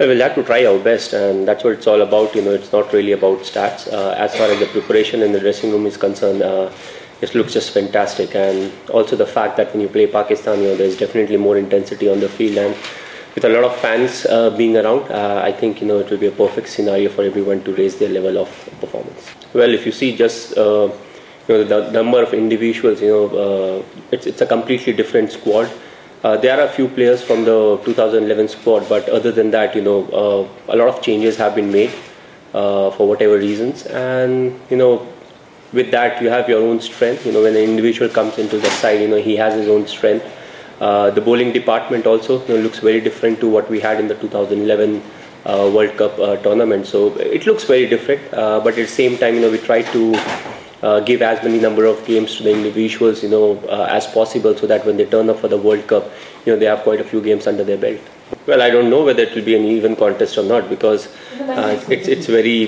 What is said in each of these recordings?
Well, we'll have to try our best, and that's what it's all about. It's not really about stats. As far as the preparation in the dressing room is concerned, it looks just fantastic. And also the fact that when you play Pakistan, there's definitely more intensity on the field, and with a lot of fans being around, I think it will be a perfect scenario for everyone to raise their level of performance. Well, if you see just the number of individuals, it's a completely different squad. There are a few players from the 2011 squad, but other than that, a lot of changes have been made for whatever reasons. And with that, you have your own strength. When an individual comes into the side, he has his own strength. The bowling department also looks very different to what we had in the 2011 World Cup tournament. So it looks very different, but at the same time, we try to give as many number of games to the individuals, as possible, so that when they turn up for the World Cup, they have quite a few games under their belt. Well, I don't know whether it will be an even contest or not, because it's very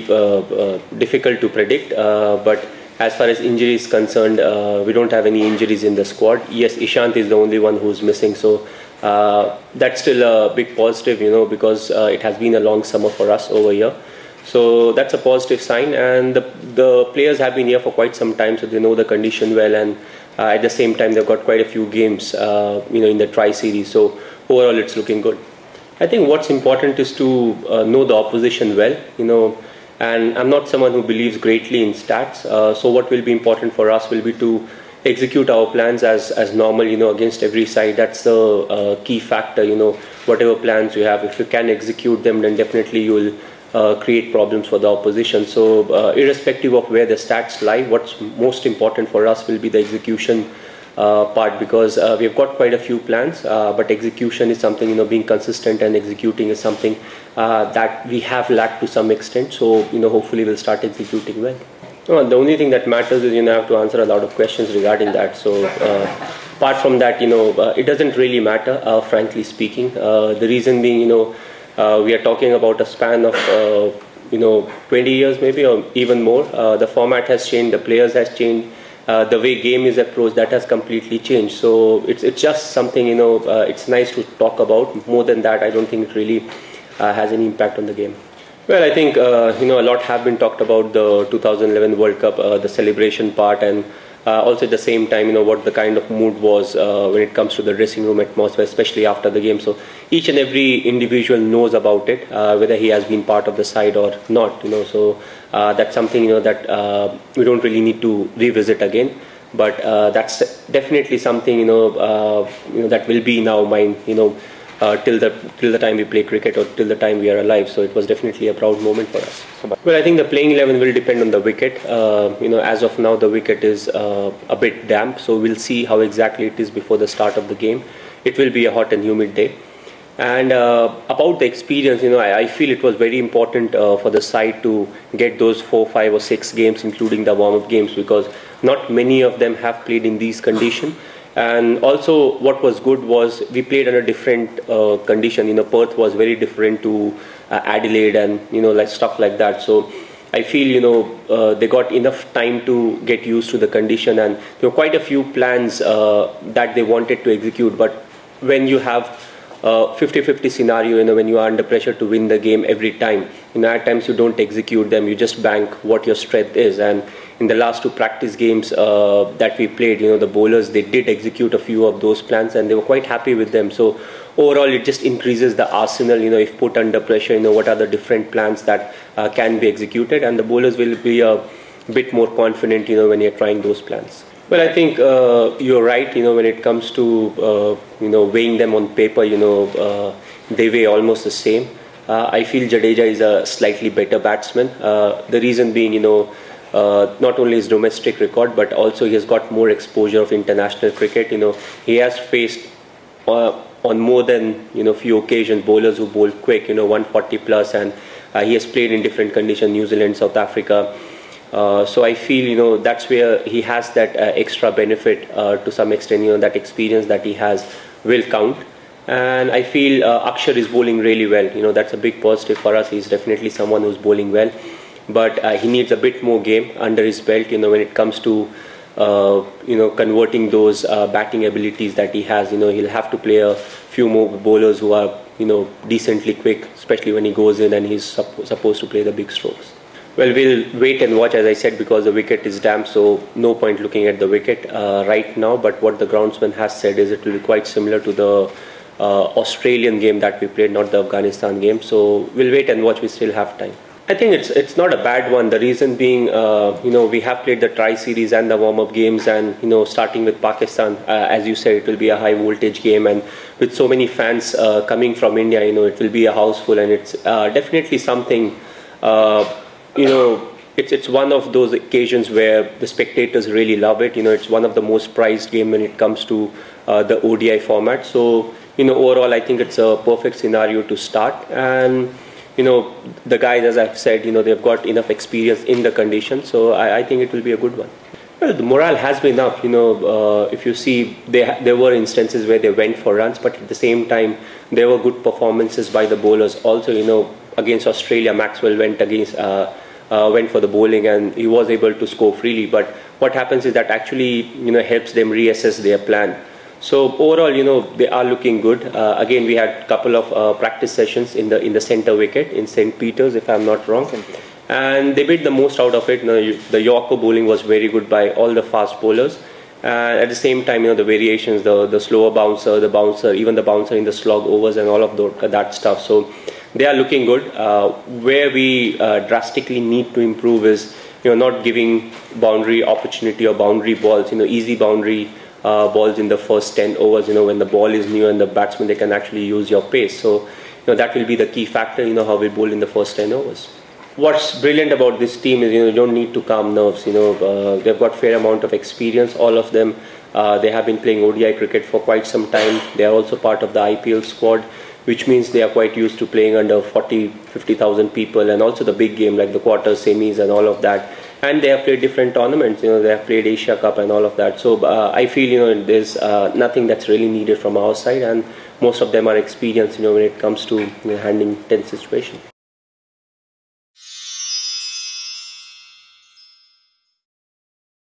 difficult to predict. But as far as injury is concerned, we don't have any injuries in the squad. Yes, Ishant is the only one who's missing, so that's still a big positive, because it has been a long summer for us over here. So that's a positive sign, and the players have been here for quite some time, so they know the condition well, and at the same time they've got quite a few games, in the tri-series. So overall, it's looking good. I think what's important is to know the opposition well, and I'm not someone who believes greatly in stats. So what will be important for us will be to execute our plans as normal, against every side. That's the key factor. Whatever plans you have, if you can execute them, then definitely you will create problems for the opposition. So irrespective of where the stats lie, what's most important for us will be the execution part, because we've got quite a few plans, but execution is something, being consistent and executing is something that we have lacked to some extent. So hopefully we'll start executing well. The only thing that matters is I have to answer a lot of questions regarding that. So apart from that, it doesn't really matter, frankly speaking. The reason being, we are talking about a span of 20 years maybe, or even more. The format has changed, the players has changed, the way game is approached, that has completely changed. So it's just something, it's nice to talk about. More than that, I don't think it really has any impact on the game. Well, I think a lot have been talked about the 2011 World Cup, the celebration part, and also at the same time, what the kind of mood was when it comes to the dressing room atmosphere, especially after the game. So each and every individual knows about it, whether he has been part of the side or not. So that's something that we don't really need to revisit again. But that's definitely something that will be in our mind, till the time we play cricket, or till the time we are alive. So it was definitely a proud moment for us. Well, I think the playing 11 will depend on the wicket. As of now, the wicket is a bit damp, so we'll see how exactly it is before the start of the game. It will be a hot and humid day. And about the experience, I feel it was very important for the side to get those 4, 5 or 6 games, including the warm-up games, because not many of them have played in these conditions. And also what was good was we played under different condition. Perth was very different to Adelaide, and like stuff like that. So I feel they got enough time to get used to the condition, and there were quite a few plans that they wanted to execute. But when you have 50-50 scenario, when you are under pressure to win the game every time, at times you don't execute them, you just bank what your strength is. And in the last 2 practice games that we played, the bowlers, they did execute a few of those plans, and they were quite happy with them. So overall, it just increases the arsenal, if put under pressure, what are the different plans that can be executed, and the bowlers will be a bit more confident, when you're trying those plans. Well, I think you're right, when it comes to, weighing them on paper, they weigh almost the same. I feel Jadeja is a slightly better batsman. The reason being, not only his domestic record, but also he has got more exposure of international cricket. He has faced on more than few occasions bowlers who bowl quick, 140 plus, and he has played in different conditions, New Zealand, South Africa. So I feel that's where he has that extra benefit to some extent. That experience that he has will count. And I feel Akshar is bowling really well. That's a big positive for us. He's definitely someone who's bowling well, but he needs a bit more game under his belt, when it comes to converting those batting abilities that he has. He'll have to play a few more bowlers who are decently quick, especially when he goes in and he's supposed to play the big strokes. Well, we'll wait and watch, as I said, because the wicket is damp, so no point looking at the wicket right now. But what the groundsman has said is it will be quite similar to the Australian game that we played, not the Afghanistan game. So we'll wait and watch. We still have time. I think it's not a bad one. The reason being, we have played the tri-series and the warm-up games, and starting with Pakistan, as you said, it will be a high-voltage game, and with so many fans coming from India, it will be a house full, and it's definitely something. It's one of those occasions where the spectators really love it. It's one of the most prized game when it comes to the ODI format. So, overall, I think it's a perfect scenario to start. And, the guys, as I've said, they've got enough experience in the conditions. So, I think it will be a good one. Well, the morale has been up. If you see, there were instances where they went for runs, but at the same time, there were good performances by the bowlers. Also, against Australia, Maxwell went for the bowling and he was able to score freely. But what happens is that actually helps them reassess their plan. So overall, they are looking good. Again, we had a couple of practice sessions in the center wicket in St. Peter's, if I'm not wrong, and they made the most out of it. The Yorker bowling was very good by all the fast bowlers. At the same time, the variations, the slower bouncer, the bouncer, even the bouncer in the slog overs and all of that stuff. So they are looking good. Where we drastically need to improve is, not giving boundary opportunity or boundary balls, easy boundary balls in the first 10 overs, when the ball is new and the batsman, they can actually use your pace. So, that will be the key factor, how we bowl in the first 10 overs. What's brilliant about this team is, you don't need to calm nerves. They've got fair amount of experience, all of them. They have been playing ODI cricket for quite some time. They are also part of the IPL squad, which means they are quite used to playing under 50,000 people, and also the big game like the quarters, semis and all of that. And they have played different tournaments, they have played Asia Cup and all of that. So I feel, there's nothing that's really needed from our side, and most of them are experienced, when it comes to handling tense situations.